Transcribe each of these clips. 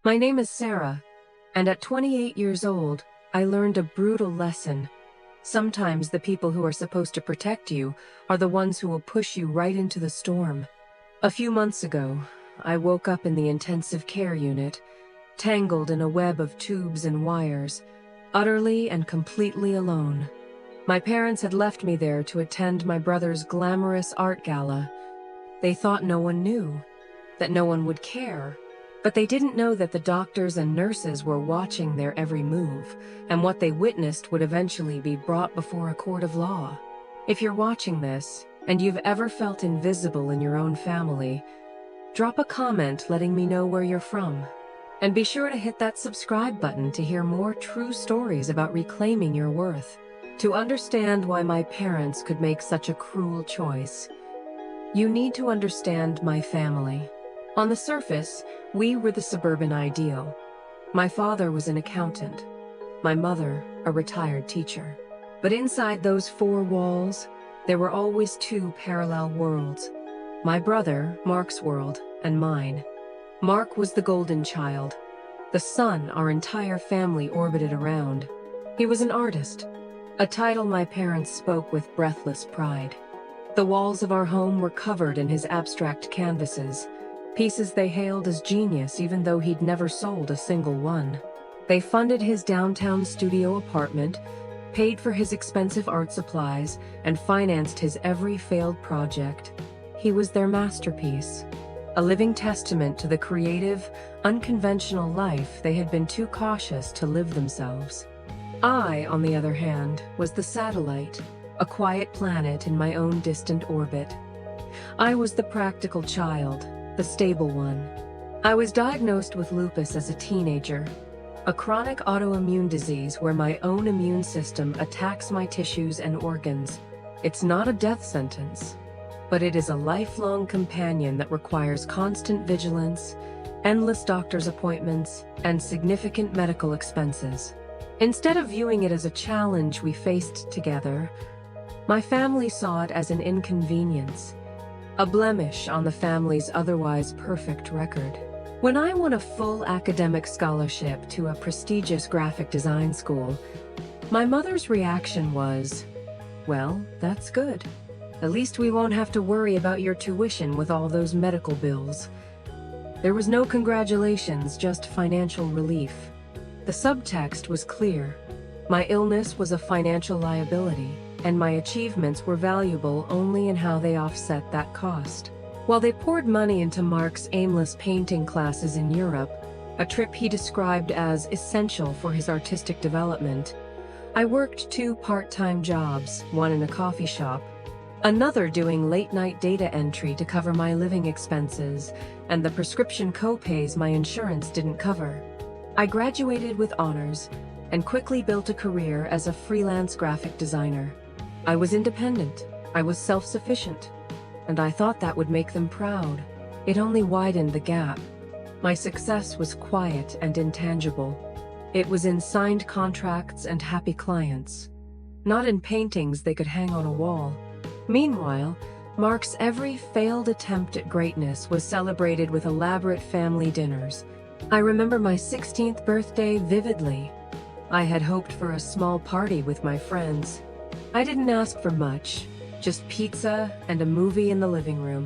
My name is Sarah, and at 28 years old, I learned a brutal lesson. Sometimes the people who are supposed to protect you are the ones who will push you right into the storm. A few months ago, I woke up in the intensive care unit, tangled in a web of tubes and wires, utterly and completely alone. My parents had left me there to attend my brother's glamorous art gala. They thought no one knew, that no one would care. But they didn't know that the doctors and nurses were watching their every move, and what they witnessed would eventually be brought before a court of law. If you're watching this, and you've ever felt invisible in your own family, drop a comment letting me know where you're from. And be sure to hit that subscribe button to hear more true stories about reclaiming your worth. To understand why my parents could make such a cruel choice, you need to understand my family. On the surface, we were the suburban ideal. My father was an accountant, my mother a retired teacher. But inside those four walls, there were always two parallel worlds. My brother, Mark's world, and mine. Mark was the golden child, the sun our entire family orbited around. He was an artist, a title my parents spoke with breathless pride. The walls of our home were covered in his abstract canvases, pieces they hailed as genius even though he'd never sold a single one. They funded his downtown studio apartment, paid for his expensive art supplies, and financed his every failed project. He was their masterpiece, a living testament to the creative, unconventional life they had been too cautious to live themselves. I, on the other hand, was the satellite, a quiet planet in my own distant orbit. I was the practical child, the stable one. I was diagnosed with lupus as a teenager, a chronic autoimmune disease where my own immune system attacks my tissues and organs. It's not a death sentence, but it is a lifelong companion that requires constant vigilance, endless doctor's appointments, and significant medical expenses. Instead of viewing it as a challenge we faced together, my family saw it as an inconvenience, a blemish on the family's otherwise perfect record. When I won a full academic scholarship to a prestigious graphic design school, my mother's reaction was, "Well, that's good. At least we won't have to worry about your tuition with all those medical bills." There was no congratulations, just financial relief. The subtext was clear. My illness was a financial liability, and my achievements were valuable only in how they offset that cost. While they poured money into Mark's aimless painting classes in Europe, a trip he described as essential for his artistic development, I worked 2 part-time jobs, one in a coffee shop, another doing late-night data entry to cover my living expenses and the prescription co-pays my insurance didn't cover. I graduated with honors and quickly built a career as a freelance graphic designer. I was independent, I was self-sufficient, and I thought that would make them proud. It only widened the gap. My success was quiet and intangible. It was in signed contracts and happy clients, not in paintings they could hang on a wall. Meanwhile, Mark's every failed attempt at greatness was celebrated with elaborate family dinners. I remember my 16th birthday vividly. I had hoped for a small party with my friends. I didn't ask for much, just pizza and a movie in the living room.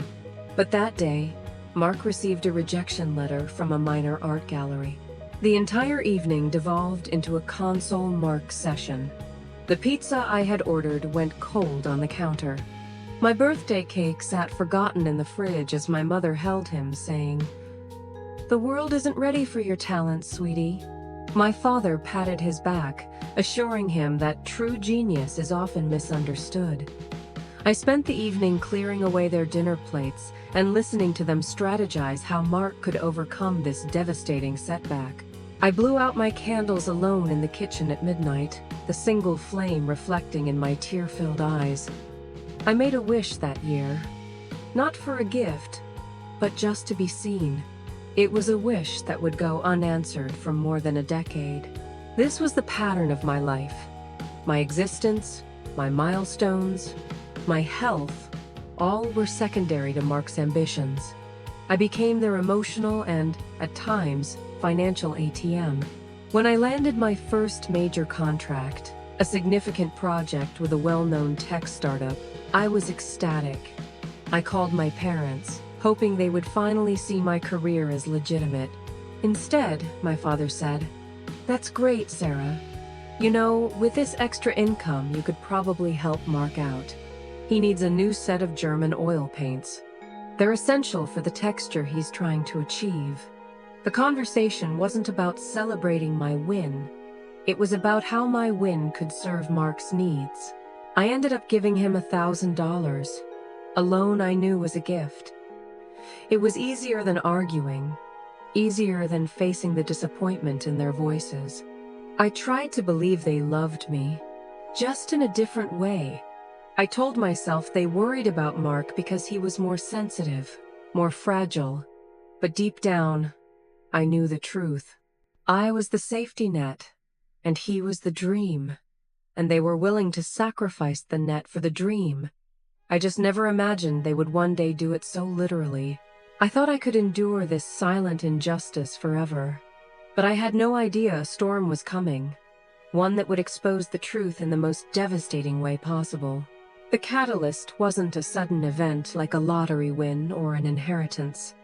But that day, Mark received a rejection letter from a minor art gallery. The entire evening devolved into a console Mark session. The pizza I had ordered went cold on the counter. My birthday cake sat forgotten in the fridge as my mother held him, saying, "The world isn't ready for your talent, sweetie." My father patted his back, assuring him that true genius is often misunderstood. I spent the evening clearing away their dinner plates and listening to them strategize how Mark could overcome this devastating setback. I blew out my candles alone in the kitchen at midnight, the single flame reflecting in my tear-filled eyes. I made a wish that year, not for a gift, but just to be seen. It was a wish that would go unanswered for more than a decade. This was the pattern of my life. My existence, my milestones, my health, all were secondary to Mark's ambitions. I became their emotional and, at times, financial ATM. When I landed my first major contract, a significant project with a well-known tech startup, I was ecstatic. I called my parents, hoping they would finally see my career as legitimate. Instead, my father said, "That's great, Sarah. You know, with this extra income, you could probably help Mark out. He needs a new set of German oil paints. They're essential for the texture he's trying to achieve." The conversation wasn't about celebrating my win. It was about how my win could serve Mark's needs. I ended up giving him $1,000, a loan I knew was a gift. It was easier than arguing, easier than facing the disappointment in their voices. I tried to believe they loved me, just in a different way. I told myself they worried about Mark because he was more sensitive, more fragile. But deep down, I knew the truth. I was the safety net, and he was the dream. And they were willing to sacrifice the net for the dream. I just never imagined they would one day do it so literally. I thought I could endure this silent injustice forever. But I had no idea a storm was coming, one that would expose the truth in the most devastating way possible. The catalyst wasn't a sudden event like a lottery win or an inheritance.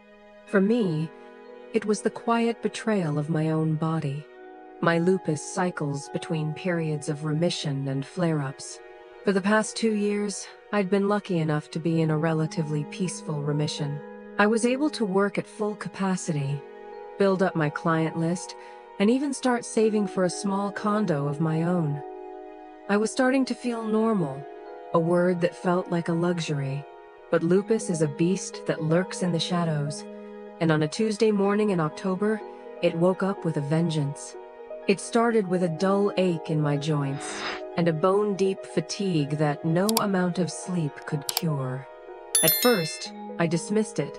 For me, it was the quiet betrayal of my own body. My lupus cycles between periods of remission and flare-ups. For the past 2 years, I'd been lucky enough to be in a relatively peaceful remission. I was able to work at full capacity, build up my client list, and even start saving for a small condo of my own. I was starting to feel normal, a word that felt like a luxury. But lupus is a beast that lurks in the shadows, and on a Tuesday morning in October, it woke up with a vengeance. It started with a dull ache in my joints and a bone-deep fatigue that no amount of sleep could cure. At first, I dismissed it.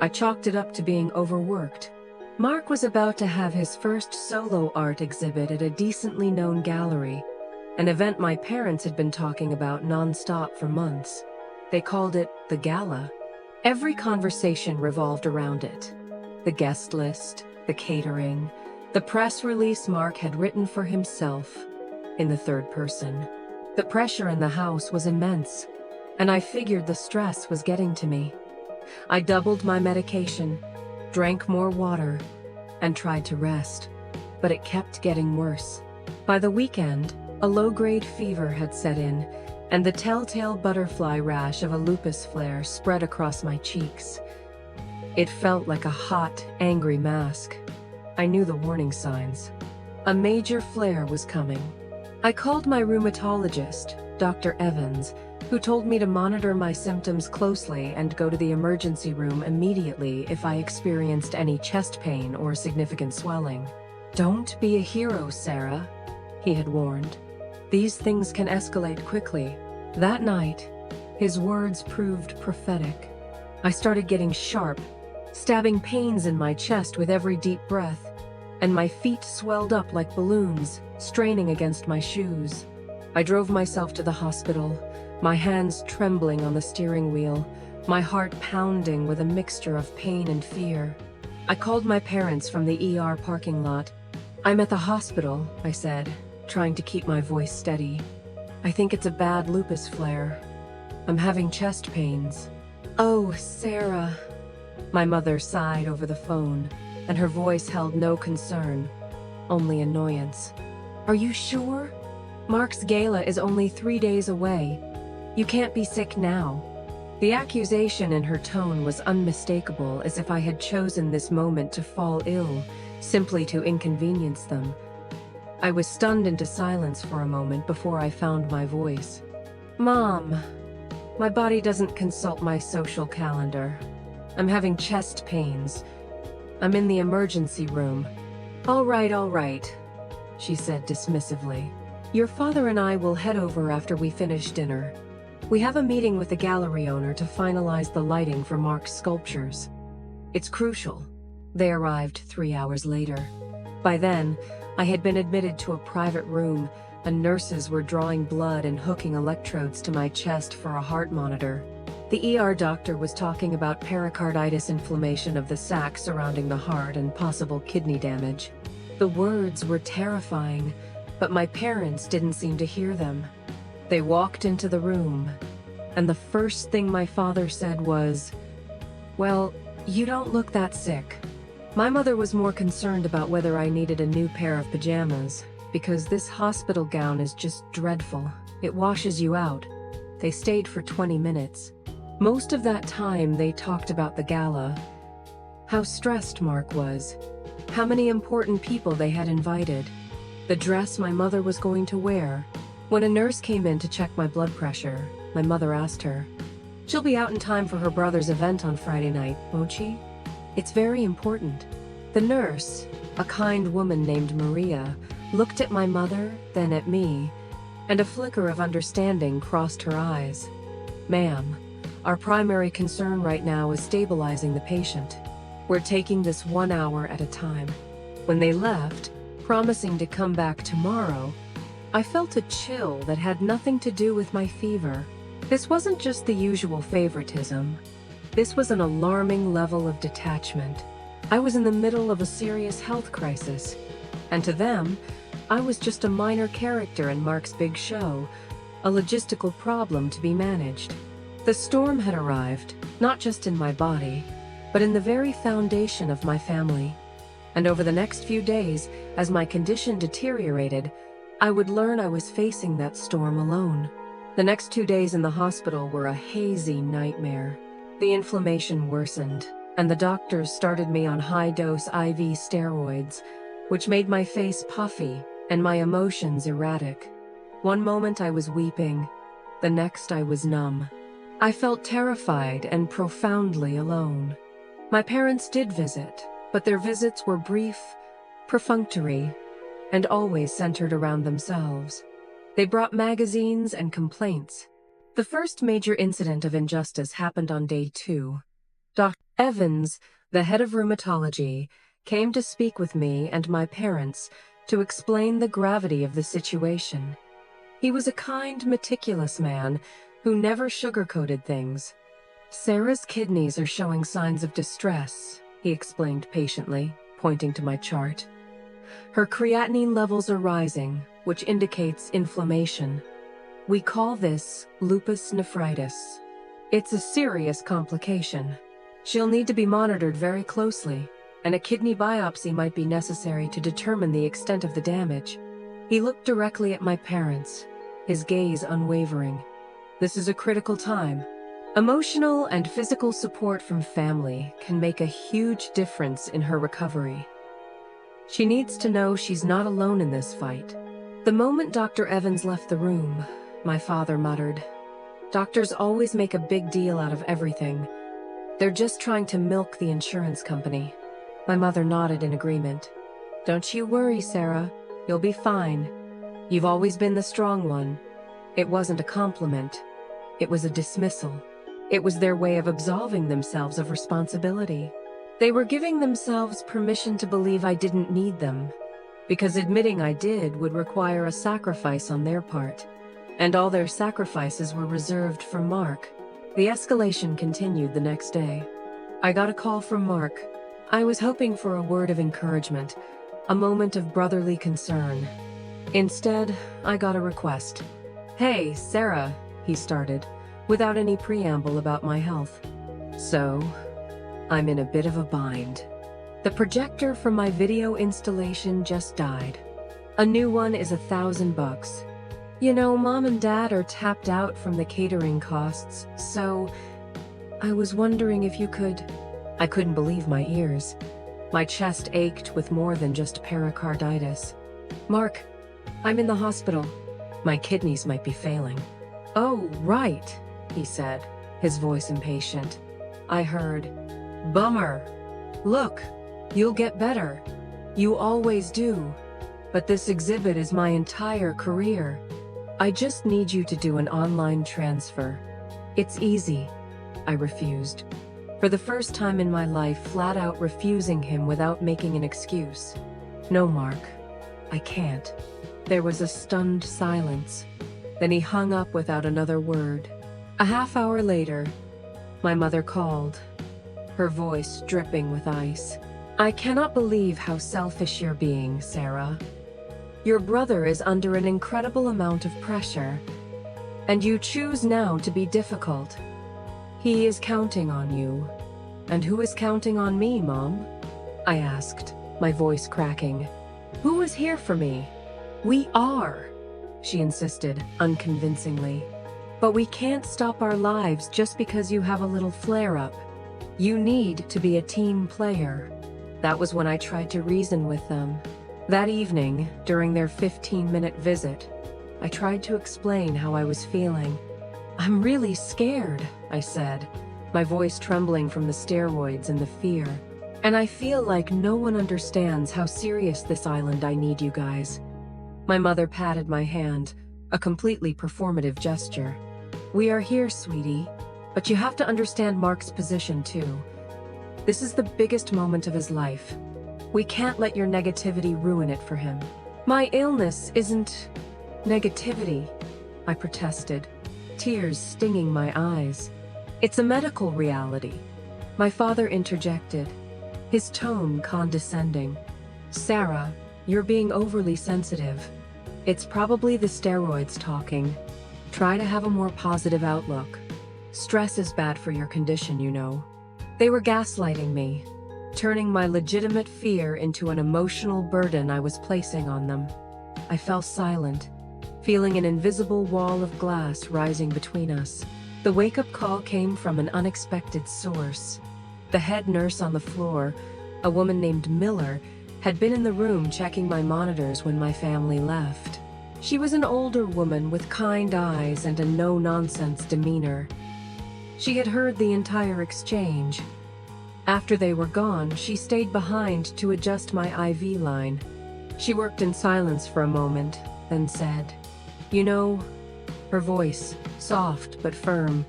I chalked it up to being overworked. Mark was about to have his first solo art exhibit at a decently known gallery, an event my parents had been talking about nonstop for months. They called it the Gala. Every conversation revolved around it. The guest list, the catering, the press release Mark had written for himself in the third person. The pressure in the house was immense, and I figured the stress was getting to me. I doubled my medication, drank more water, and tried to rest, but it kept getting worse. By the weekend, a low-grade fever had set in, and the telltale butterfly rash of a lupus flare spread across my cheeks. It felt like a hot, angry mask. I knew the warning signs. A major flare was coming. I called my rheumatologist, Dr. Evans, who told me to monitor my symptoms closely and go to the emergency room immediately if I experienced any chest pain or significant swelling. "Don't be a hero, Sarah," he had warned. "These things can escalate quickly." That night, his words proved prophetic. I started getting sharp, stabbing pains in my chest with every deep breath, and my feet swelled up like balloons, straining against my shoes. I drove myself to the hospital, my hands trembling on the steering wheel, my heart pounding with a mixture of pain and fear. I called my parents from the ER parking lot. "I'm at the hospital," I said, trying to keep my voice steady. "I think it's a bad lupus flare. I'm having chest pains." "Oh, Sarah," my mother sighed over the phone, and her voice held no concern, only annoyance. "Are you sure? Mark's gala is only 3 days away. You can't be sick now." The accusation in her tone was unmistakable, as if I had chosen this moment to fall ill, simply to inconvenience them. I was stunned into silence for a moment before I found my voice. "Mom, my body doesn't consult my social calendar. I'm having chest pains. I'm in the emergency room." All right," she said dismissively. "Your father and I will head over after we finish dinner. We have a meeting with the gallery owner to finalize the lighting for Mark's sculptures. It's crucial." They arrived 3 hours later. By then, I had been admitted to a private room, and nurses were drawing blood and hooking electrodes to my chest for a heart monitor. The ER doctor was talking about pericarditis, inflammation of the sac surrounding the heart, and possible kidney damage. The words were terrifying, but my parents didn't seem to hear them. They walked into the room, and the first thing my father said was, "Well, you don't look that sick." My mother was more concerned about whether I needed a new pair of pajamas, because this hospital gown is just dreadful. It washes you out. They stayed for 20 minutes. Most of that time they talked about the gala, how stressed Mark was, how many important people they had invited, the dress my mother was going to wear. When a nurse came in to check my blood pressure, my mother asked her, "She'll be out in time for her brother's event on Friday night, won't she? It's very important." The nurse, a kind woman named Maria, looked at my mother, then at me, and a flicker of understanding crossed her eyes. "Ma'am, our primary concern right now is stabilizing the patient. We're taking this 1 hour at a time." When they left, promising to come back tomorrow, I felt a chill that had nothing to do with my fever. This wasn't just the usual favoritism. This was an alarming level of detachment. I was in the middle of a serious health crisis, and to them, I was just a minor character in Mark's big show, a logistical problem to be managed. The storm had arrived, not just in my body, but in the very foundation of my family. And over the next few days, as my condition deteriorated, I would learn I was facing that storm alone. The next 2 days in the hospital were a hazy nightmare. The inflammation worsened, and the doctors started me on high-dose IV steroids, which made my face puffy and my emotions erratic. One moment I was weeping, the next I was numb. I felt terrified and profoundly alone. My parents did visit, but their visits were brief, perfunctory, and always centered around themselves. They brought magazines and complaints. The first major incident of injustice happened on day 2. Dr. Evans, the head of rheumatology, came to speak with me and my parents to explain the gravity of the situation. He was a kind, meticulous man who never sugarcoated things. "Sarah's kidneys are showing signs of distress," he explained patiently, pointing to my chart. "Her creatinine levels are rising, which indicates inflammation. We call this lupus nephritis. It's a serious complication. She'll need to be monitored very closely, and a kidney biopsy might be necessary to determine the extent of the damage." He looked directly at my parents, his gaze unwavering. "This is a critical time. Emotional and physical support from family can make a huge difference in her recovery. She needs to know she's not alone in this fight." The moment Dr. Evans left the room, my father muttered, "Doctors always make a big deal out of everything. They're just trying to milk the insurance company." My mother nodded in agreement. "Don't you worry, Sarah. You'll be fine. You've always been the strong one." It wasn't a compliment. It was a dismissal. It was their way of absolving themselves of responsibility. They were giving themselves permission to believe I didn't need them, because admitting I did would require a sacrifice on their part, and all their sacrifices were reserved for Mark. The escalation continued the next day. I got a call from Mark. I was hoping for a word of encouragement, a moment of brotherly concern. Instead, I got a request. "Hey, Sarah," he started, without any preamble about my health. "So, I'm in a bit of a bind. The projector from my video installation just died. A new one is $1,000. You know, Mom and Dad are tapped out from the catering costs, so I was wondering if you could..." I couldn't believe my ears. My chest ached with more than just pericarditis. "Mark, I'm in the hospital. My kidneys might be failing." "Oh, right," he said, his voice impatient. I heard, "Bummer. Look, you'll get better. You always do. But this exhibit is my entire career. I just need you to do an online transfer." "It's easy." I refused. For the first time in my life, flat out refusing him without making an excuse. "No, Mark, I can't." There was a stunned silence. Then he hung up without another word. A half hour later, My mother called, her voice dripping with ice. "I cannot believe how selfish you're being, Sarah. Your brother is under an incredible amount of pressure, and you choose now to be difficult. He is counting on you." "And who is counting on me, Mom?" I asked, my voice cracking. "Who is here for me?" "We are," she insisted, unconvincingly. "But we can't stop our lives just because you have a little flare-up. You need to be a team player." That was when I tried to reason with them. That evening, during their 15-minute visit, I tried to explain how I was feeling. "I'm really scared," I said, my voice trembling from the steroids and the fear. "And I feel like no one understands how serious this island I need you guys." My mother patted my hand, a completely performative gesture. "We are here, sweetie, but you have to understand Mark's position too. This is the biggest moment of his life. We can't let your negativity ruin it for him." "My illness isn't negativity," I protested, tears stinging my eyes. "It's a medical reality." My father interjected, his tone condescending. "Sarah, you're being overly sensitive. It's probably the steroids talking. Try to have a more positive outlook. Stress is bad for your condition, you know." They were gaslighting me, turning my legitimate fear into an emotional burden I was placing on them. I fell silent, feeling an invisible wall of glass rising between us. The wake-up call came from an unexpected source. The head nurse on the floor, a woman named Miller, had been in the room checking my monitors when my family left. She was an older woman with kind eyes and a no-nonsense demeanor. She had heard the entire exchange. After they were gone, she stayed behind to adjust my IV line. She worked in silence for a moment, then said, "You know," her voice, soft but firm,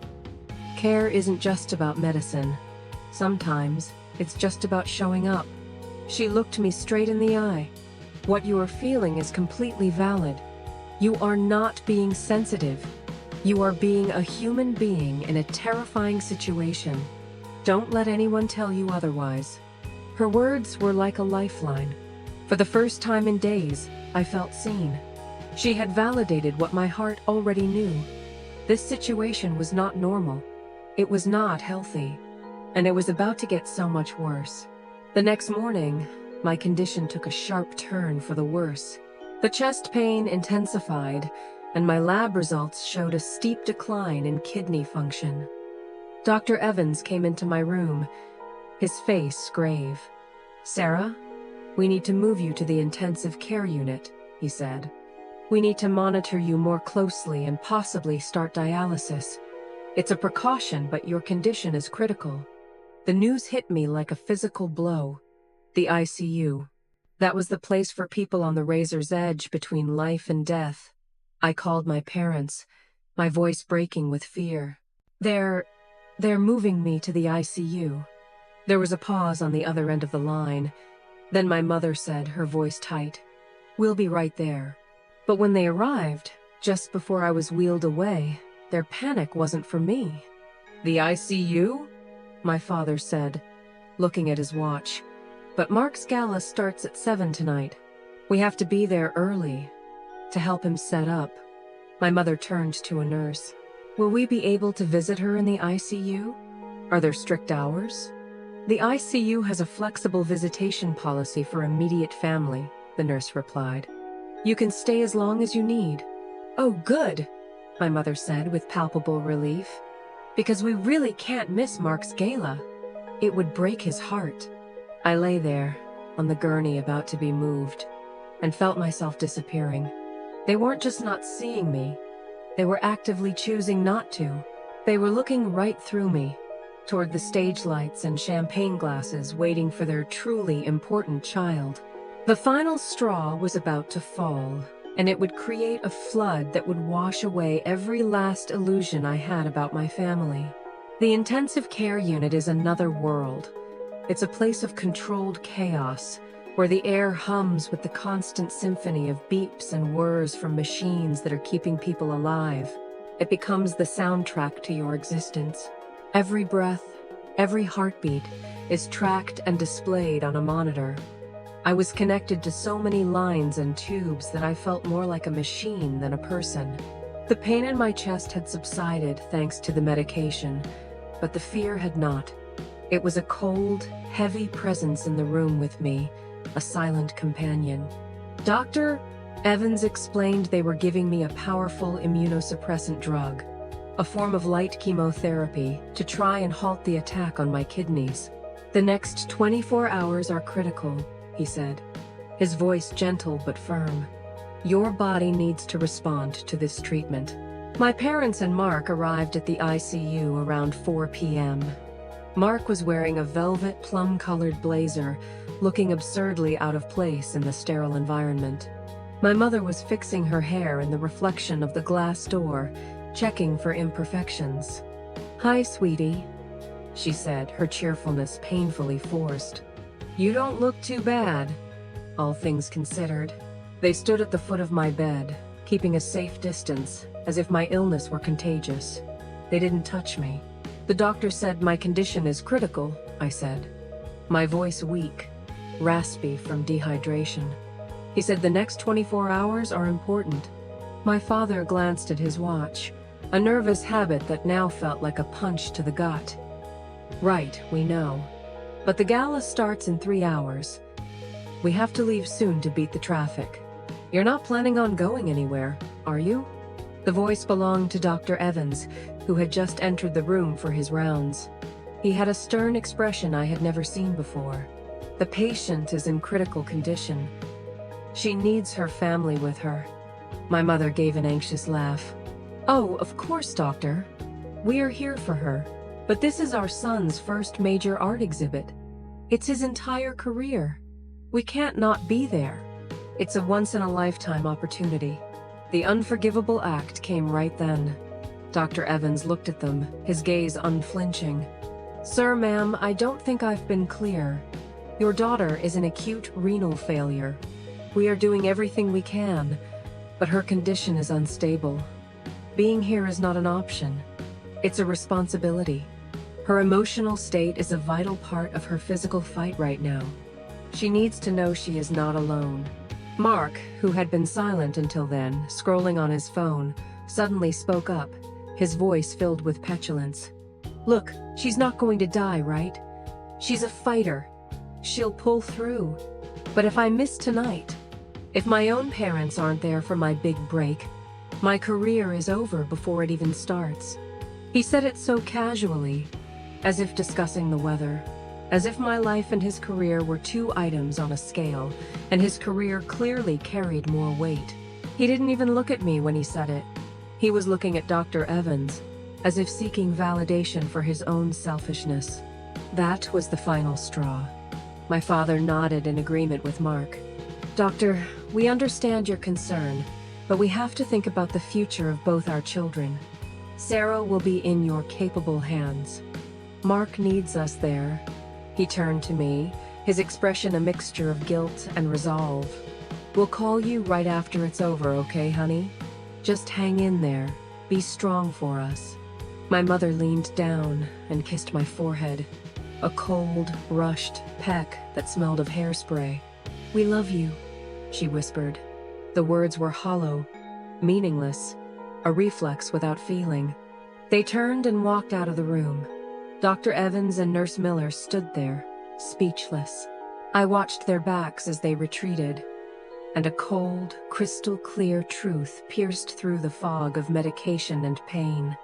"care isn't just about medicine. Sometimes it's just about showing up." She looked me straight in the eye. "What you are feeling is completely valid. You are not being sensitive. You are being a human being in a terrifying situation. Don't let anyone tell you otherwise." Her words were like a lifeline. For the first time in days, I felt seen. She had validated what my heart already knew. This situation was not normal. It was not healthy. And it was about to get so much worse. The next morning, my condition took a sharp turn for the worse. The chest pain intensified, and my lab results showed a steep decline in kidney function. Dr. Evans came into my room, his face grave. "Sarah, we need to move you to the intensive care unit," he said. "We need to monitor you more closely and possibly start dialysis. It's a precaution, but your condition is critical." The news hit me like a physical blow. The ICU. That was the place for people on the razor's edge between life and death. I called my parents, my voice breaking with fear. They're moving me to the ICU." There was a pause on the other end of the line. Then my mother said, her voice tight, "We'll be right there." But when they arrived, just before I was wheeled away, their panic wasn't for me. "The ICU?" my father said, looking at his watch. "But Mark's Gala starts at 7 tonight. We have to be there early to help him set up." My mother turned to a nurse. "Will we be able to visit her in the ICU? Are there strict hours?" "The ICU has a flexible visitation policy for immediate family," the nurse replied. "You can stay as long as you need." "Oh, good," my mother said with palpable relief, "because we really can't miss Mark's Gala. It would break his heart." I lay there, on the gurney about to be moved, and felt myself disappearing. They weren't just not seeing me. They were actively choosing not to. They were looking right through me, toward the stage lights and champagne glasses waiting for their truly important child. The final straw was about to fall, and it would create a flood that would wash away every last illusion I had about my family. The intensive care unit is another world. It's a place of controlled chaos, where the air hums with the constant symphony of beeps and whirs from machines that are keeping people alive. It becomes the soundtrack to your existence. Every breath, every heartbeat is tracked and displayed on a monitor. I was connected to so many lines and tubes that I felt more like a machine than a person. The pain in my chest had subsided thanks to the medication, but the fear had not. It was a cold, heavy presence in the room with me, a silent companion. Dr. Evans explained they were giving me a powerful immunosuppressant drug, a form of light chemotherapy, to try and halt the attack on my kidneys. The next 24 hours are critical, he said, his voice gentle but firm. Your body needs to respond to this treatment. My parents and Mark arrived at the ICU around 4 p.m. Mark was wearing a velvet plum-colored blazer, looking absurdly out of place in the sterile environment. My mother was fixing her hair in the reflection of the glass door, checking for imperfections. Hi, sweetie, she said, her cheerfulness painfully forced. You don't look too bad, all things considered. They stood at the foot of my bed, keeping a safe distance, as if my illness were contagious. They didn't touch me. The doctor said my condition is critical, I said, my voice weak, raspy from dehydration. He said the next 24 hours are important. My father glanced at his watch, a nervous habit that now felt like a punch to the gut. Right, we know. But the gala starts in 3 hours. We have to leave soon to beat the traffic. You're not planning on going anywhere, are you? The voice belonged to Dr. Evans, who had just entered the room for his rounds. He had a stern expression I had never seen before. The patient is in critical condition. She needs her family with her. My mother gave an anxious laugh. Oh, of course, doctor. We are here for her. But this is our son's first major art exhibit. It's his entire career. We can't not be there. It's a once-in-a-lifetime opportunity. The unforgivable act came right then. Dr. Evans looked at them, his gaze unflinching. Sir, ma'am, I don't think I've been clear. Your daughter is in acute renal failure. We are doing everything we can, but her condition is unstable. Being here is not an option. It's a responsibility. Her emotional state is a vital part of her physical fight right now. She needs to know she is not alone. Mark, who had been silent until then, scrolling on his phone, suddenly spoke up, his voice filled with petulance. Look, she's not going to die, right? She's a fighter. She'll pull through. But if I miss tonight, if my own parents aren't there for my big break, my career is over before it even starts. He said it so casually, as if discussing the weather. As if my life and his career were two items on a scale, and his career clearly carried more weight. He didn't even look at me when he said it. He was looking at Dr. Evans, as if seeking validation for his own selfishness. That was the final straw. My father nodded in agreement with Mark. Doctor, we understand your concern, but we have to think about the future of both our children. Sarah will be in your capable hands. Mark needs us there. He turned to me, his expression a mixture of guilt and resolve. We'll call you right after it's over, okay, honey? Just hang in there. Be strong for us. My mother leaned down and kissed my forehead, a cold, rushed peck that smelled of hairspray. We love you, she whispered. The words were hollow, meaningless, a reflex without feeling. They turned and walked out of the room. Dr. Evans and Nurse Miller stood there, speechless. I watched their backs as they retreated, and a cold, crystal-clear truth pierced through the fog of medication and pain.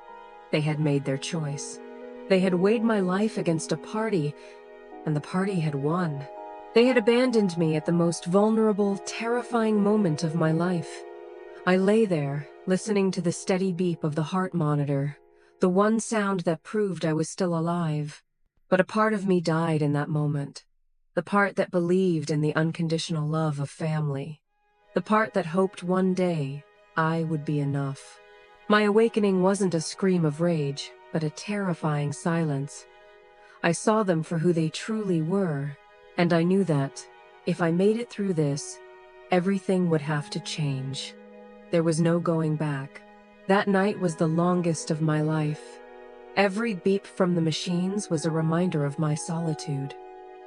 They had made their choice. They had weighed my life against a party, and the party had won. They had abandoned me at the most vulnerable, terrifying moment of my life. I lay there, listening to the steady beep of the heart monitor, the one sound that proved I was still alive. But a part of me died in that moment. The part that believed in the unconditional love of family. The part that hoped one day I would be enough. My awakening wasn't a scream of rage, but a terrifying silence. I saw them for who they truly were, and I knew that, if I made it through this, everything would have to change. There was no going back. That night was the longest of my life. Every beep from the machines was a reminder of my solitude.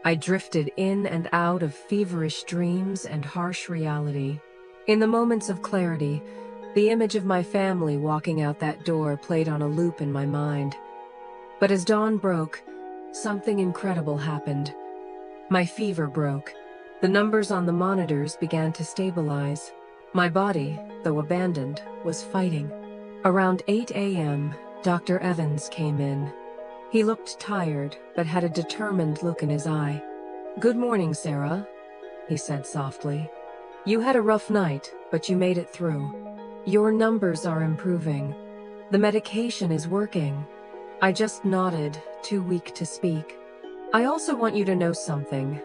I drifted in and out of feverish dreams and harsh reality. In the moments of clarity, the image of my family walking out that door played on a loop in my mind. But as dawn broke, something incredible happened. My fever broke. The numbers on the monitors began to stabilize. My body, though abandoned, was fighting. Around 8 a.m., Dr. Evans came in. He looked tired, but had a determined look in his eye. "Good morning, Sarah," he said softly. "You had a rough night, but you made it through. Your numbers are improving. The medication is working." I just nodded, too weak to speak. "I also want you to know something,"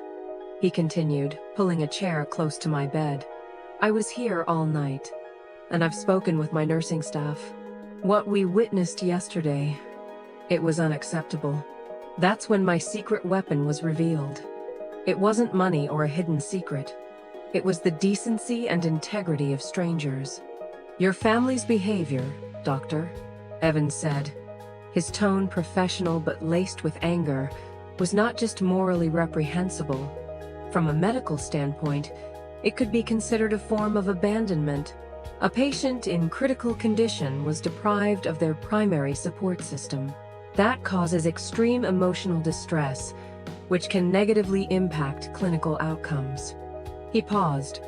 he continued, pulling a chair close to my bed. "I was here all night, and I've spoken with my nursing staff. What we witnessed yesterday, it was unacceptable. That's when my secret weapon was revealed. It wasn't money or a hidden secret. It was the decency and integrity of strangers. Your family's behavior, Doctor," Evans said, his tone professional but laced with anger, was not just morally reprehensible. From a medical standpoint, it could be considered a form of abandonment. A patient in critical condition was deprived of their primary support system. That causes extreme emotional distress, which can negatively impact clinical outcomes. He paused,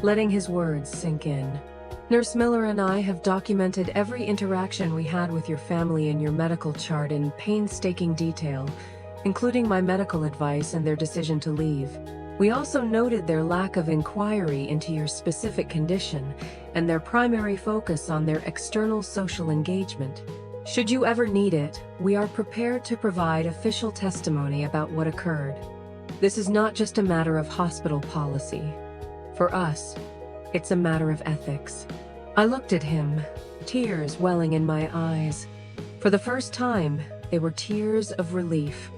letting his words sink in. "Nurse Miller and I have documented every interaction we had with your family in your medical chart in painstaking detail, including my medical advice and their decision to leave. We also noted their lack of inquiry into your specific condition and their primary focus on their external social engagement. Should you ever need it, we are prepared to provide official testimony about what occurred. This is not just a matter of hospital policy. For us, it's a matter of ethics." I looked at him, tears welling in my eyes. For the first time, they were tears of relief,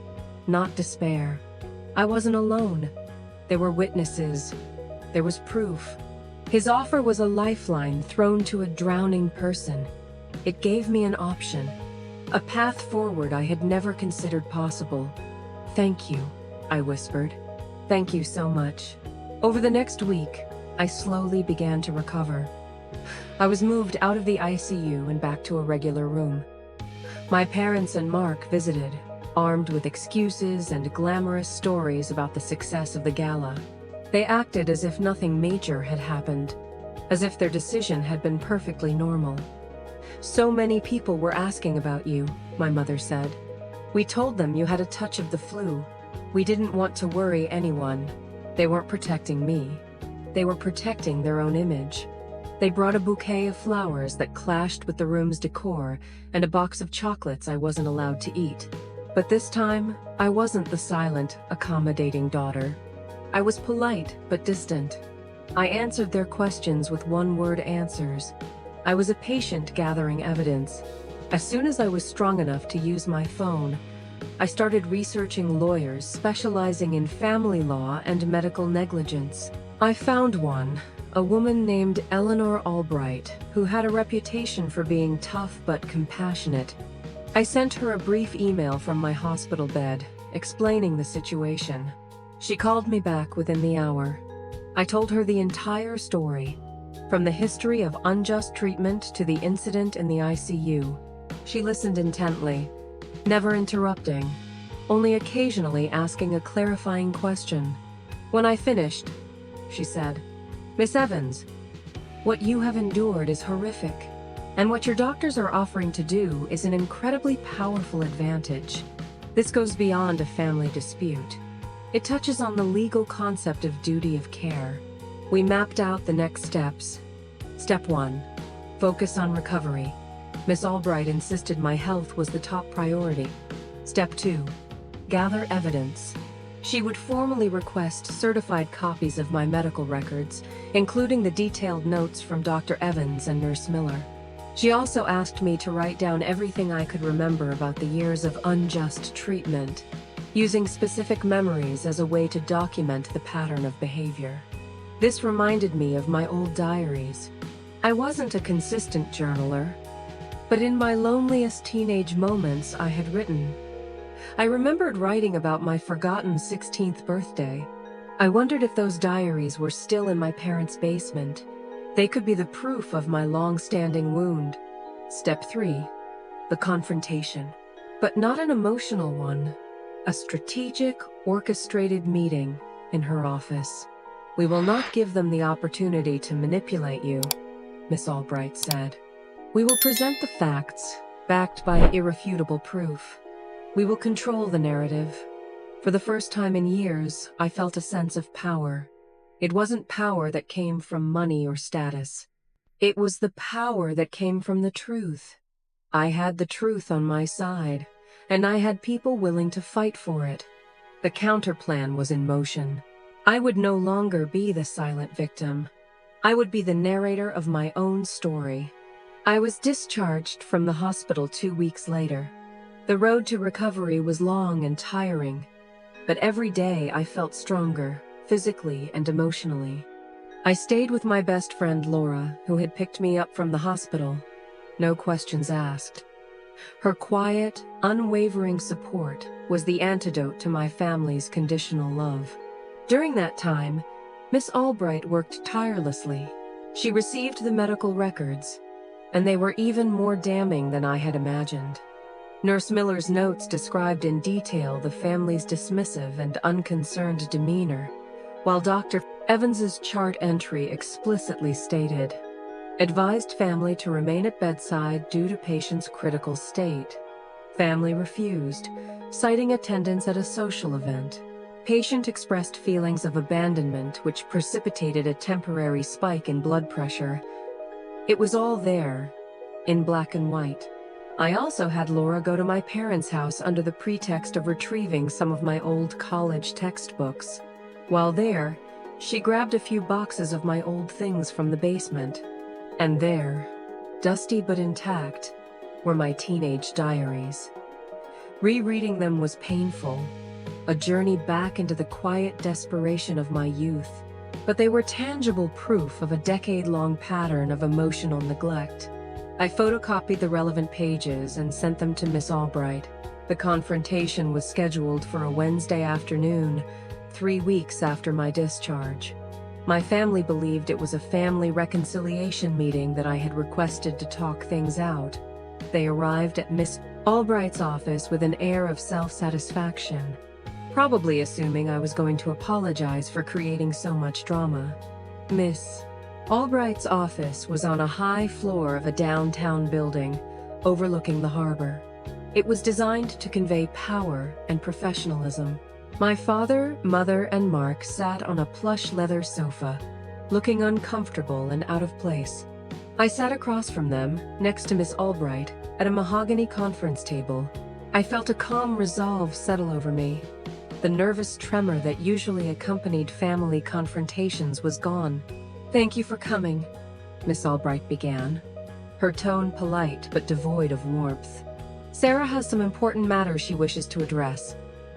not despair. I wasn't alone. There were witnesses. There was proof. His offer was a lifeline thrown to a drowning person. It gave me an option, a path forward I had never considered possible. "Thank you," I whispered. "Thank you so much." Over the next week, I slowly began to recover. I was moved out of the ICU and back to a regular room. My parents and Mark visited, armed with excuses and glamorous stories about the success of the gala. They acted as if nothing major had happened, as if their decision had been perfectly normal. "So many people were asking about you," my mother said. "We told them you had a touch of the flu. We didn't want to worry anyone." They weren't protecting me. They were protecting their own image. They brought a bouquet of flowers that clashed with the room's decor and a box of chocolates I wasn't allowed to eat. But this time, I wasn't the silent, accommodating daughter. I was polite but distant. I answered their questions with one-word answers. I was a patient gathering evidence. As soon as I was strong enough to use my phone, I started researching lawyers specializing in family law and medical negligence. I found one, a woman named Eleanor Albright, who had a reputation for being tough but compassionate. I sent her a brief email from my hospital bed, explaining the situation. She called me back within the hour. I told her the entire story, from the history of unjust treatment to the incident in the ICU. She listened intently, never interrupting, only occasionally asking a clarifying question. When I finished, she said, "Miss Evans, what you have endured is horrific, and what your doctors are offering to do is an incredibly powerful advantage. This goes beyond a family dispute. It touches on the legal concept of duty of care." We mapped out the next steps. Step 1. Focus on recovery. Miss Albright insisted my health was the top priority. Step 2. Gather evidence. She would formally request certified copies of my medical records, including the detailed notes from Dr. Evans and Nurse Miller. She also asked me to write down everything I could remember about the years of unjust treatment, using specific memories as a way to document the pattern of behavior. This reminded me of my old diaries. I wasn't a consistent journaler. But in my loneliest teenage moments, I had written. I remembered writing about my forgotten 16th birthday. I wondered if those diaries were still in my parents' basement. They could be the proof of my long-standing wound. Step 3. The confrontation. But not an emotional one. A strategic, orchestrated meeting in her office. "We will not give them the opportunity to manipulate you," Miss Albright said. "We will present the facts, backed by irrefutable proof. We will control the narrative." For the first time in years, I felt a sense of power. It wasn't power that came from money or status. It was the power that came from the truth. I had the truth on my side, and I had people willing to fight for it. The counterplan was in motion. I would no longer be the silent victim. I would be the narrator of my own story. I was discharged from the hospital 2 weeks later. The road to recovery was long and tiring, but every day I felt stronger, physically and emotionally. I stayed with my best friend Laura, who had picked me up from the hospital. No questions asked. Her quiet, unwavering support was the antidote to my family's conditional love. During that time, Miss Albright worked tirelessly. She received the medical records, and they were even more damning than I had imagined. Nurse Miller's notes described in detail the family's dismissive and unconcerned demeanor, while Dr. Evans's chart entry explicitly stated, "Advised family to remain at bedside due to patient's critical state." Family refused, citing attendance at a social event. Patient expressed feelings of abandonment, which precipitated a temporary spike in blood pressure. It was all there, in black and white. I also had Laura go to my parents' house under the pretext of retrieving some of my old college textbooks. While there, she grabbed a few boxes of my old things from the basement. And there, dusty but intact, were my teenage diaries. Rereading them was painful, a journey back into the quiet desperation of my youth, but they were tangible proof of a decade-long pattern of emotional neglect. I photocopied the relevant pages and sent them to Miss Albright. The confrontation was scheduled for a Wednesday afternoon, 3 weeks after my discharge. My family believed it was a family reconciliation meeting that I had requested to talk things out. They arrived at Miss Albright's office with an air of self-satisfaction, probably assuming I was going to apologize for creating so much drama. Miss Albright's office was on a high floor of a downtown building, overlooking the harbor. It was designed to convey power and professionalism. My father, mother, and Mark sat on a plush leather sofa, looking uncomfortable and out of place. I sat across from them, next to Miss Albright, at a mahogany conference table. I felt a calm resolve settle over me. The nervous tremor that usually accompanied family confrontations was gone. "Thank you for coming," Miss Albright began, her tone polite but devoid of warmth. "Sarah has some important matters she wishes to address,"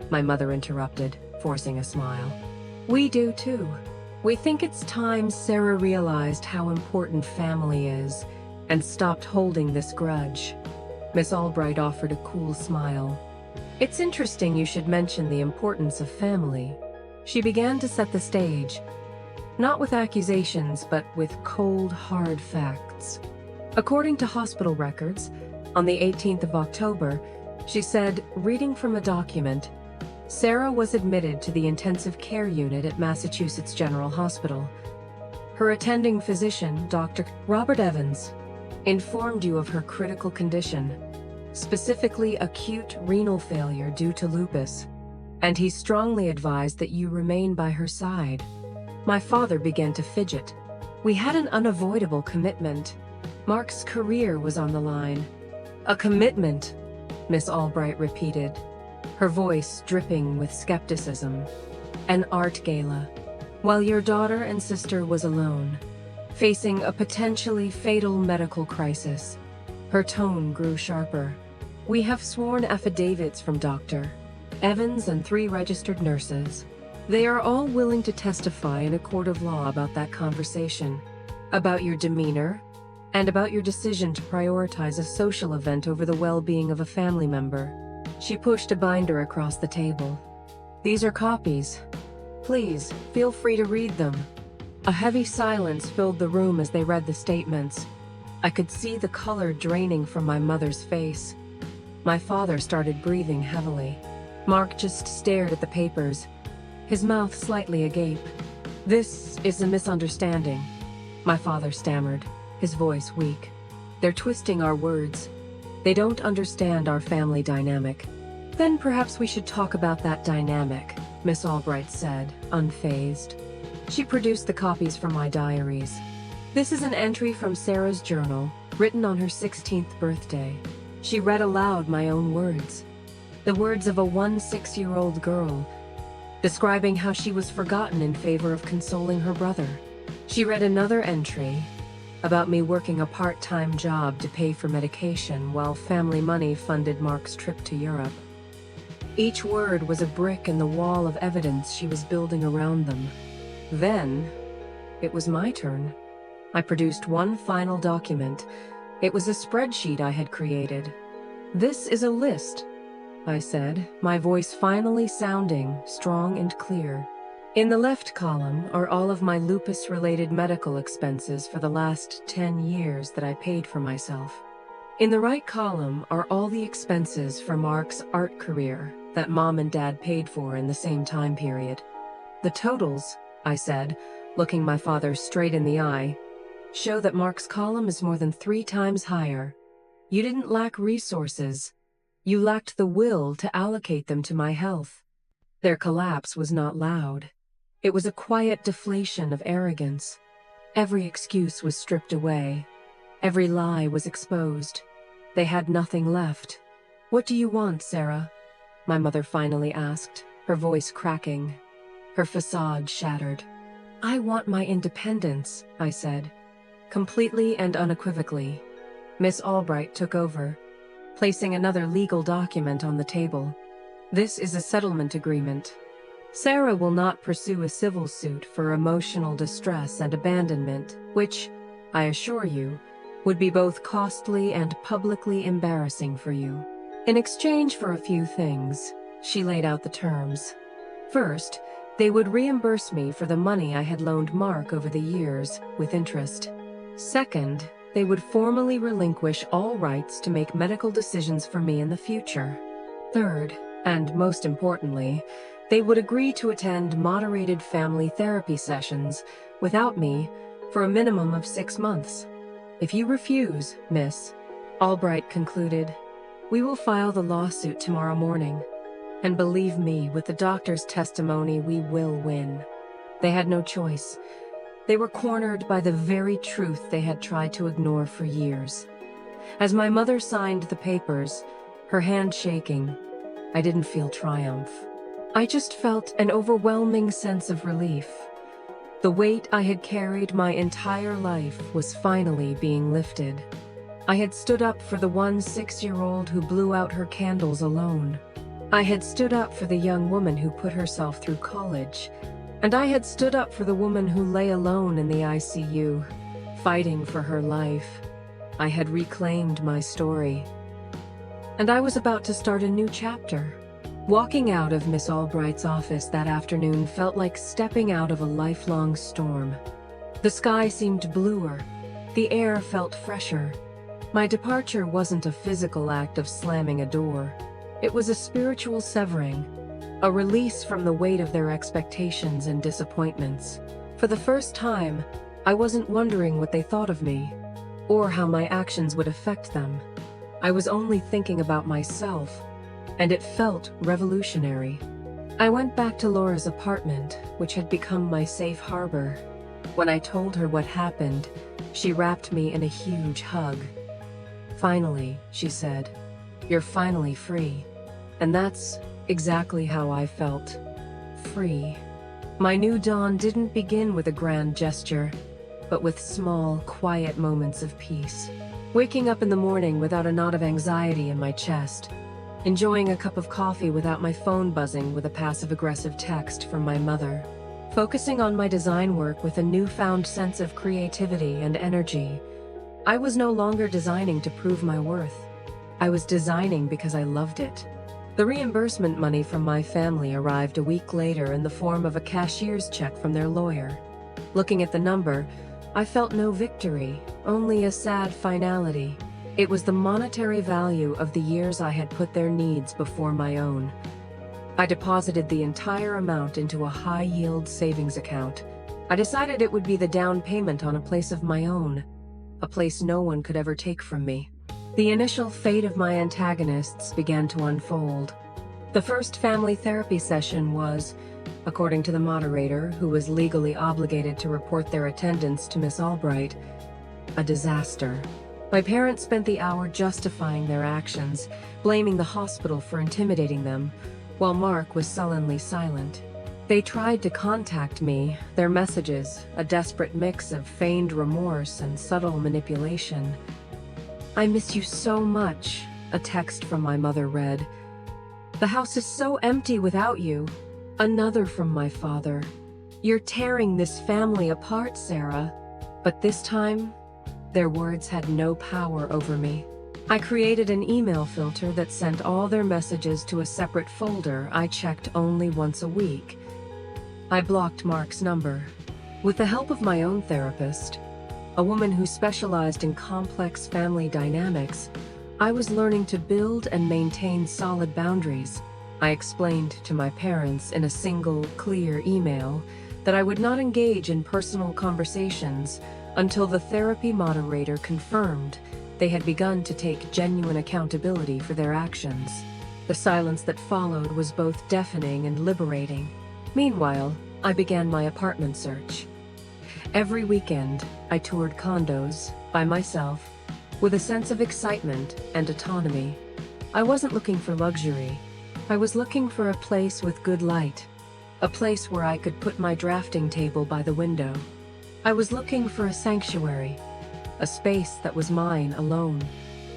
my mother interrupted, forcing a smile. "We do too. We think it's time Sarah realized how important family is and stopped holding this grudge." Miss Albright offered a cool smile. "It's interesting you should mention the importance of family." She began to set the stage, not with accusations, but with cold, hard facts. According to hospital records, on the 18th of October, she said, reading from a document, Sarah was admitted to the intensive care unit at Massachusetts General Hospital. Her attending physician, Dr. Robert Evans, informed you of her critical condition, specifically acute renal failure due to lupus, and he strongly advised that you remain by her side. My father began to fidget. We had an unavoidable commitment. Mark's career was on the line. "A commitment," Miss Albright repeated, her voice dripping with skepticism. "An art gala, while your daughter and sister was alone, facing a potentially fatal medical crisis." Her tone grew sharper. "We have sworn affidavits from Dr. Evans and 3 registered nurses. They are all willing to testify in a court of law about that conversation, about your demeanor, and about your decision to prioritize a social event over the well-being of a family member. She pushed a binder across the table. These are copies. Please, feel free to read them. A heavy silence filled the room as they read the statements. I could see the color draining from my mother's face. My father started breathing heavily. Mark just stared at the papers, his mouth slightly agape. "This is a misunderstanding," my father stammered, his voice weak. "They're twisting our words. They don't understand our family dynamic." "Then perhaps we should talk about that dynamic," Miss Albright said, unfazed. She produced the copies from my diaries. This is an entry from Sarah's journal, written on her 16th birthday. She read aloud my own words. The words of a 16-year-old girl, describing how she was forgotten in favor of consoling her brother. She read another entry about me working a part-time job to pay for medication while family money funded Mark's trip to Europe. Each word was a brick in the wall of evidence she was building around them. Then, it was my turn. I produced one final document. It was a spreadsheet I had created. "This is a list," I said, my voice finally sounding strong and clear. "In the left column are all of my lupus-related medical expenses for the last 10 years that I paid for myself. In the right column are all the expenses for Mark's art career that Mom and Dad paid for in the same time period. The totals," I said, looking my father straight in the eye, "show that Mark's column is more than 3 times higher. You didn't lack resources. You lacked the will to allocate them to my health." Their collapse was not loud. It was a quiet deflation of arrogance. Every excuse was stripped away. Every lie was exposed. They had nothing left. "What do you want, Sarah?" my mother finally asked, her voice cracking, her facade shattered. "I want my independence," I said, completely and unequivocally. Miss Albright took over, placing another legal document on the table. "This is a settlement agreement. Sarah will not pursue a civil suit for emotional distress and abandonment, which, I assure you, would be both costly and publicly embarrassing for you. In exchange for a few things," she laid out the terms. "First, they would reimburse me for the money I had loaned Mark over the years, with interest. Second, they would formally relinquish all rights to make medical decisions for me in the future. Third, and most importantly, they would agree to attend moderated family therapy sessions without me for a minimum of 6 months. If you refuse, Miss," Albright concluded, "we will file the lawsuit tomorrow morning. And believe me, with the doctor's testimony, we will win." They had no choice. They were cornered by the very truth they had tried to ignore for years. As my mother signed the papers, her hand shaking, I didn't feel triumph. I just felt an overwhelming sense of relief. The weight I had carried my entire life was finally being lifted. I had stood up for the 16-year-old who blew out her candles alone. I had stood up for the young woman who put herself through college. And I had stood up for the woman who lay alone in the ICU, fighting for her life. I had reclaimed my story. And I was about to start a new chapter. Walking out of Miss Albright's office that afternoon felt like stepping out of a lifelong storm. The sky seemed bluer. The air felt fresher. My departure wasn't a physical act of slamming a door. It was a spiritual severing, a release from the weight of their expectations and disappointments. For the first time, I wasn't wondering what they thought of me, or how my actions would affect them. I was only thinking about myself, and it felt revolutionary. I went back to Laura's apartment, which had become my safe harbor. When I told her what happened, she wrapped me in a huge hug. "Finally," she said, "you're finally free." And that's exactly how I felt. Free. My new dawn didn't begin with a grand gesture, but with small, quiet moments of peace. Waking up in the morning without a knot of anxiety in my chest. Enjoying a cup of coffee without my phone buzzing with a passive-aggressive text from my mother. Focusing on my design work with a newfound sense of creativity and energy. I was no longer designing to prove my worth. I was designing because I loved it. The reimbursement money from my family arrived a week later in the form of a cashier's check from their lawyer. Looking at the number, I felt no victory, only a sad finality. It was the monetary value of the years I had put their needs before my own. I deposited the entire amount into a high-yield savings account. I decided it would be the down payment on a place of my own, a place no one could ever take from me. The initial fate of my antagonists began to unfold. The first family therapy session was, according to the moderator, who was legally obligated to report their attendance to Miss Albright, a disaster. My parents spent the hour justifying their actions, blaming the hospital for intimidating them, while Mark was sullenly silent. They tried to contact me, their messages, a desperate mix of feigned remorse and subtle manipulation. "I miss you so much," a text from my mother read. "The house is so empty without you." Another from my father. "You're tearing this family apart, Sarah." But this time, their words had no power over me. I created an email filter that sent all their messages to a separate folder I checked only once a week. I blocked Mark's number. With the help of my own therapist, a woman who specialized in complex family dynamics, I was learning to build and maintain solid boundaries. I explained to my parents in a single, clear email that I would not engage in personal conversations until the therapy moderator confirmed they had begun to take genuine accountability for their actions. The silence that followed was both deafening and liberating. Meanwhile, I began my apartment search. Every weekend, I toured condos, by myself, with a sense of excitement and autonomy. I wasn't looking for luxury. I was looking for a place with good light, a place where I could put my drafting table by the window. I was looking for a sanctuary, a space that was mine alone.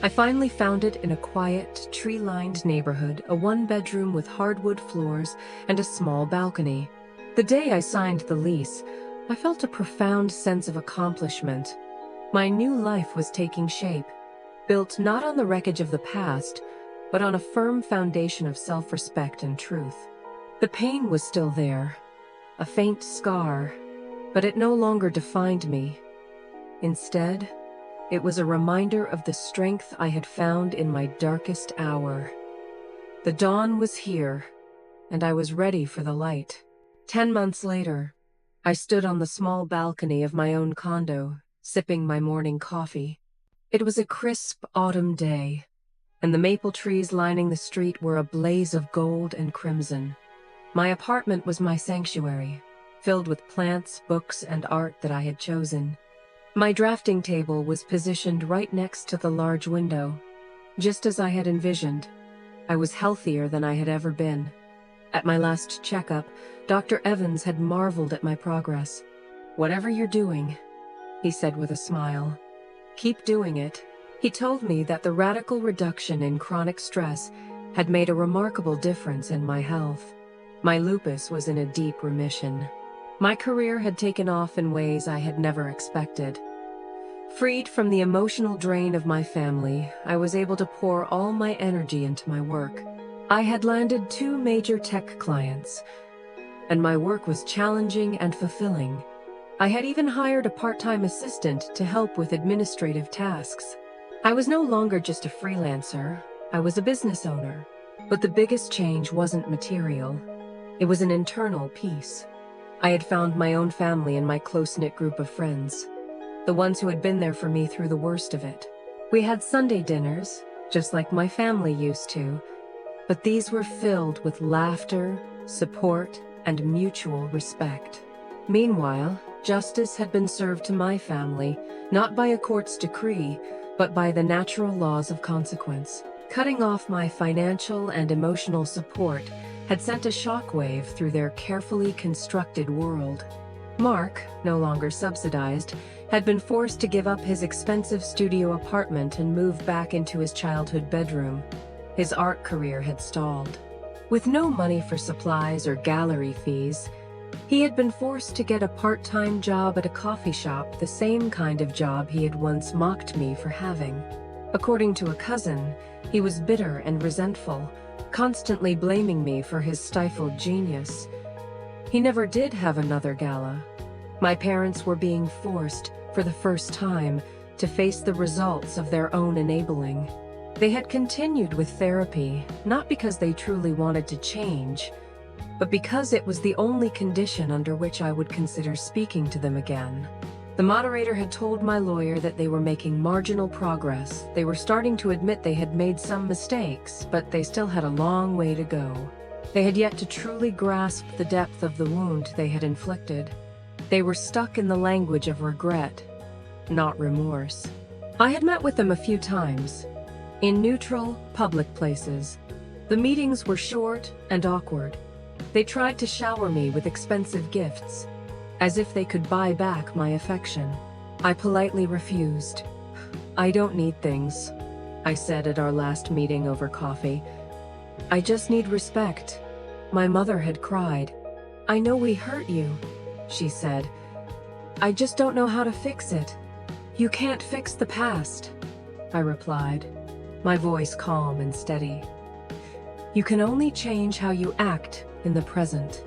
I finally found it in a quiet, tree-lined neighborhood, a one-bedroom with hardwood floors and a small balcony. The day I signed the lease, I felt a profound sense of accomplishment. My new life was taking shape, built not on the wreckage of the past, but on a firm foundation of self-respect and truth. The pain was still there, a faint scar, but it no longer defined me. Instead, it was a reminder of the strength I had found in my darkest hour. The dawn was here, and I was ready for the light. 10 months later, I stood on the small balcony of my own condo, sipping my morning coffee. It was a crisp autumn day, and the maple trees lining the street were a blaze of gold and crimson. My apartment was my sanctuary, filled with plants, books, and art that I had chosen. My drafting table was positioned right next to the large window. Just as I had envisioned, I was healthier than I had ever been. At my last checkup, Dr. Evans had marveled at my progress. "Whatever you're doing," he said with a smile, "keep doing it." He told me that the radical reduction in chronic stress had made a remarkable difference in my health. My lupus was in a deep remission. My career had taken off in ways I had never expected. Freed from the emotional drain of my family, I was able to pour all my energy into my work. I had landed 2 major tech clients, and my work was challenging and fulfilling. I had even hired a part-time assistant to help with administrative tasks. I was no longer just a freelancer, I was a business owner. But the biggest change wasn't material. It was an internal peace. I had found my own family and my close-knit group of friends, the ones who had been there for me through the worst of it. We had Sunday dinners, just like my family used to, but these were filled with laughter, support, and mutual respect. Meanwhile, justice had been served to my family, not by a court's decree, but by the natural laws of consequence. Cutting off my financial and emotional support had sent a shockwave through their carefully constructed world. Mark, no longer subsidized, had been forced to give up his expensive studio apartment and move back into his childhood bedroom. His art career had stalled. With no money for supplies or gallery fees, He had been forced to get a part-time job at a coffee shop, the same kind of job he had once mocked me for having. According to a cousin, he was bitter and resentful, constantly blaming me for his stifled genius. He never did have another Gala. My parents were being forced, for the first time, to face the results of their own enabling. They had continued with therapy, not because they truly wanted to change, but because it was the only condition under which I would consider speaking to them again. The moderator had told my lawyer that they were making marginal progress. They were starting to admit they had made some mistakes, but they still had a long way to go. They had yet to truly grasp the depth of the wound they had inflicted. They were stuck in the language of regret, not remorse. I had met with them a few times, in neutral, public places. The meetings were short and awkward. They tried to shower me with expensive gifts, as if they could buy back my affection. I politely refused. "I don't need things," I said at our last meeting over coffee. "I just need respect." My mother had cried. "I know we hurt you," she said. "I just don't know how to fix it." "You can't fix the past," I replied, my voice calm and steady. "You can only change how you act in the present.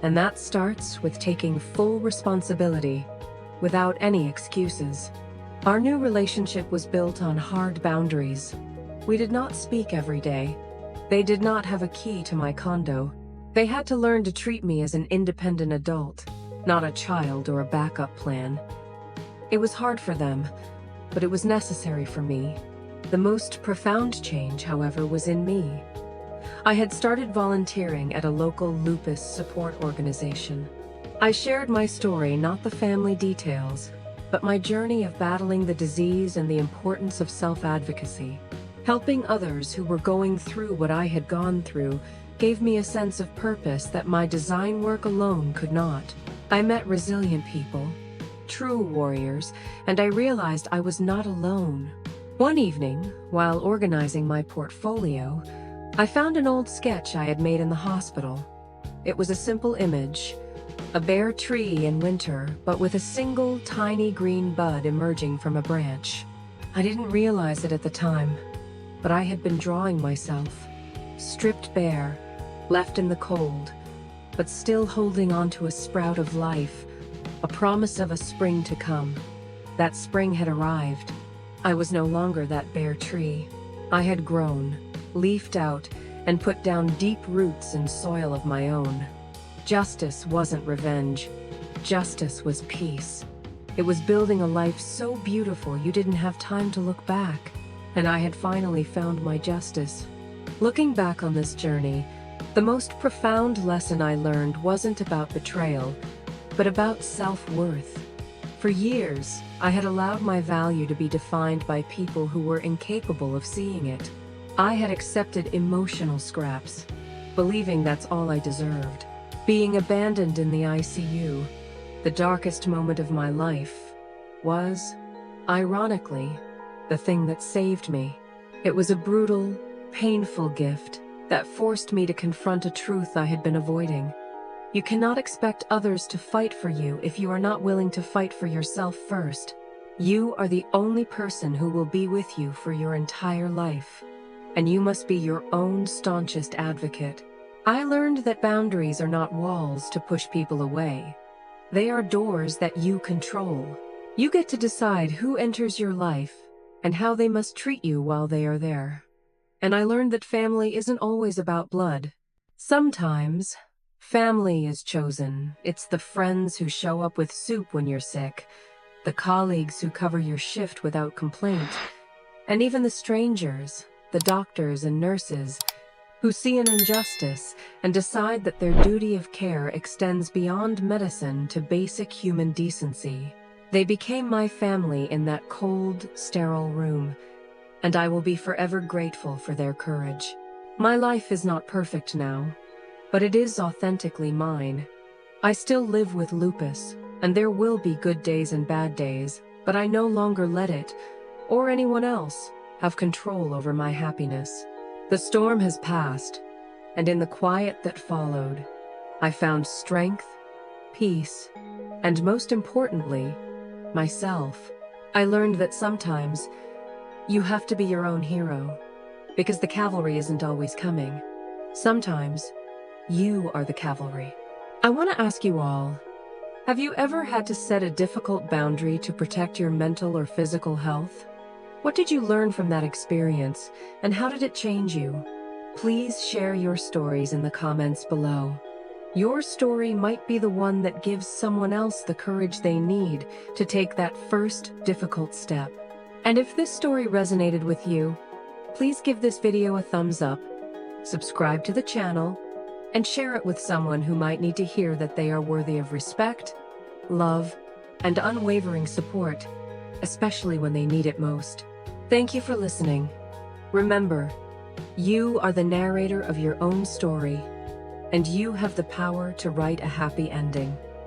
And that starts with taking full responsibility, without any excuses." Our new relationship was built on hard boundaries. We did not speak every day. They did not have a key to my condo. They had to learn to treat me as an independent adult, not a child or a backup plan. It was hard for them, but it was necessary for me. The most profound change, however, was in me. I had started volunteering at a local lupus support organization. I shared my story, not the family details, but my journey of battling the disease and the importance of self-advocacy. Helping others who were going through what I had gone through gave me a sense of purpose that my design work alone could not. I met resilient people, true warriors, and I realized I was not alone. One evening, while organizing my portfolio, I found an old sketch I had made in the hospital. It was a simple image, a bare tree in winter, but with a single tiny green bud emerging from a branch. I didn't realize it at the time, but I had been drawing myself, stripped bare, left in the cold, but still holding on to a sprout of life, a promise of a spring to come. That spring had arrived. I was no longer that bare tree. I had grown, leafed out, and put down deep roots in soil of my own. Justice wasn't revenge. Justice was peace. It was building a life so beautiful you didn't have time to look back, and I had finally found my justice. Looking back on this journey, the most profound lesson I learned wasn't about betrayal, but about self-worth. For years, I had allowed my value to be defined by people who were incapable of seeing it. I had accepted emotional scraps, believing that's all I deserved. Being abandoned in the ICU, the darkest moment of my life, was, ironically, the thing that saved me. It was a brutal, painful gift that forced me to confront a truth I had been avoiding. You cannot expect others to fight for you if you are not willing to fight for yourself first. You are the only person who will be with you for your entire life, and you must be your own staunchest advocate. I learned that boundaries are not walls to push people away. They are doors that you control. You get to decide who enters your life and how they must treat you while they are there. And I learned that family isn't always about blood. Sometimes, family is chosen. It's the friends who show up with soup when you're sick, the colleagues who cover your shift without complaint, and even the strangers, the doctors and nurses, who see an injustice and decide that their duty of care extends beyond medicine to basic human decency. They became my family in that cold, sterile room, and I will be forever grateful for their courage. My life is not perfect now, but it is authentically mine. I still live with lupus, and there will be good days and bad days, but I no longer let it, or anyone else, have control over my happiness. The storm has passed, and in the quiet that followed, I found strength, peace, and most importantly, myself. I learned that sometimes you have to be your own hero, because the cavalry isn't always coming. Sometimes you are the cavalry. I want to ask you all, have you ever had to set a difficult boundary to protect your mental or physical health? What did you learn from that experience, and how did it change you? Please share your stories in the comments below. Your story might be the one that gives someone else the courage they need to take that first difficult step. And if this story resonated with you, please give this video a thumbs up, subscribe to the channel, and share it with someone who might need to hear that they are worthy of respect, love, and unwavering support, especially when they need it most. Thank you for listening. Remember, you are the narrator of your own story, and you have the power to write a happy ending.